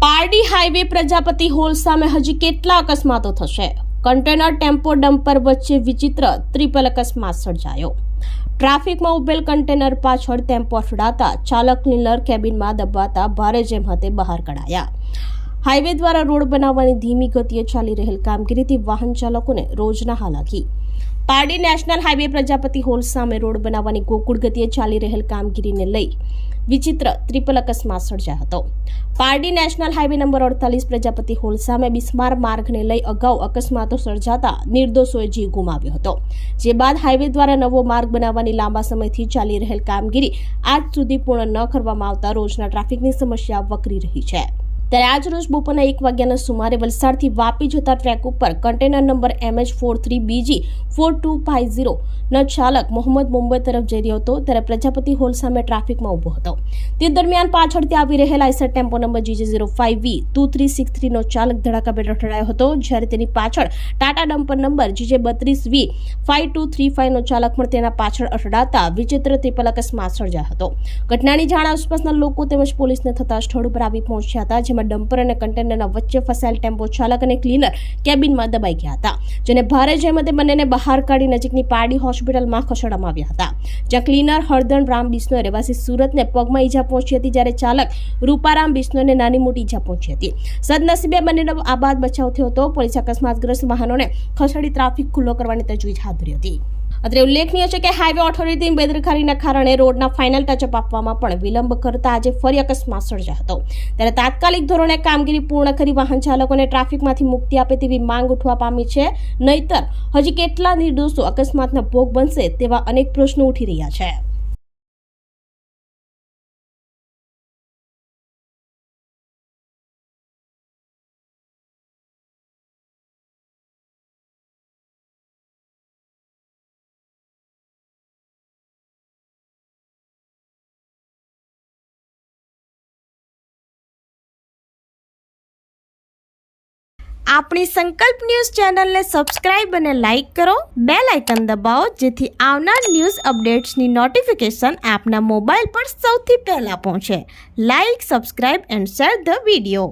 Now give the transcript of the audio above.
Pardi highway Prajapati hall સામે હજી કેટલા અકસ્માતો થશે? કન્ટેનર ટેમ્પો ડમ્પર વચ્ચે વિચિત્ર ટ્રિપલ અકસ્માત સર્જાયો। ટ્રાફિકમાં ઉભેલ કન્ટેનર પાછળ ટેમ્પો અથડાતા ચાલક ક્લીનર કેબિનમાં દબાતા ભારે જેમતે બહાર કઢાયા। હાઈવે દ્વારા રોડ બનાવવાની ધીમી ગતિએ ચાલી રહેલ કામગીરીથી વાહન ચાલકોને રોજના હાલાકી। Pardi national highway Prajapati hall સામે રોડ બનાવવાની ગોકુળ ગતિએ ચાલી રહેલ કામગીરીને લઈ વિચિત્ર ટ્રિપલ અકસ્માત સર્જાયો હતો। Pardi national highway number 48 Prajapati hall સામે બિસ્માર માર્ગને લઈ અગાઉ અકસ્માતો સર્જાતા નિર્દોષોએ જીવ ગુમાવ્યો હતો, જે બાદ હાઈવે દ્વારા નવો માર્ગ બનાવવાની લાંબા સમયથી ચાલી રહેલ કામગીરી આજ સુધી પૂર્ણ ન કરવામાં આવતા રોજના ટ્રાફિકની સમસ્યા વકરી રહી છે। ત્યારે આજ રોજ બપોરના 1 વાગ્યાના સુમારે વલસાડથી વાપી જતા ટ્રેક ઉપર કન્ટેનર નંબર MH43BG4250 નો ચાલક મોહમ્મદ મુંબઈ તરફ જઈ રહ્યો હતો, ત્યારે પ્રજાપતિ હોલ સામે ટ્રાફિકમાં ઉભો હતો। તે દરમિયાન પાછળથી આવી રહેલા આઈસર ટેમ્પો નંબર GJ05V2363 નો ચાલક ધડાકાભેર અથડાયો હતો, જ્યારે તેની પાછળ ટાટા ડમ્પર નંબર GJ32V5235 નો ચાલક પણ તેના પાછળ અથડાતા વિચિત્ર ટ્રિપલ અકસ્માત સર્જાયો હતો। ઘટનાની જાણ આસપાસના લોકો તેમજ પોલીસને થતા સ્થળ ઉપર આવી પહોંચ્યા હતા, જેમાં ડમ્પર અને કન્ટેનરના વચ્ચે ફસાયેલ ટેમ્પો ચાલક અને ક્લીનર કેબિનમાં દબાઈ ગયા હતા, જેને ભારે જહેમતે બંનેને બહાર કાઢી નજીકની પારડી હોસ્પિટલમાં ખસેડવામાં આવ્યા હતા, જ્યાં ક્લીનર હરદન રામ બિશ્નોઈ રહેવાસી સુરતને પગમાં ઈજા પહોંચી હતી, જ્યારે ચાલક રૂપારામ બિશ્નોઈને નાની મોટી ઈજા પહોંચી હતી। સદનસીબે બંનેનો આબાદ બચાવ થયો હતો। પોલીસે અકસ્માતગ્રસ્ત વાહનોને ખસેડી ટ્રાફિક ખુલ્લો કરવાની તજવીજ હાથ ધરી હતી। અત્રે ઉલ્લેખનીય છે કે હાઈવે ઓથોરિટીની બેદરકારીના કારણે રોડના ફાઇનલ ટચઅપ આપવામાં પણ વિલંબ કરતા આજે ફરી અકસ્માત સર્જાયો હતો, ત્યારે તાત્કાલિક ધોરણે કામગીરી પૂર્ણ કરી વાહન ચાલકોને ટ્રાફિકમાંથી મુક્તિ આપે તેવી માંગ ઉઠવા પામી છે, નહીતર હજી કેટલા નિર્દોષો અકસ્માતના ભોગ બનશે તેવા અનેક પ્રશ્નો ઉઠી રહ્યા છે। આપણી સંકલ્પ ન્યૂઝ ચેનલને સબસ્ક્રાઇબ અને લાઇક કરો, બેલ આઇકન દબાવો, જેથી આવનાર ન્યૂઝ અપડેટ્સની નોટિફિકેશન આપના મોબાઈલ પર સૌથી પહેલા પહોંચે। Like, subscribe and share the video.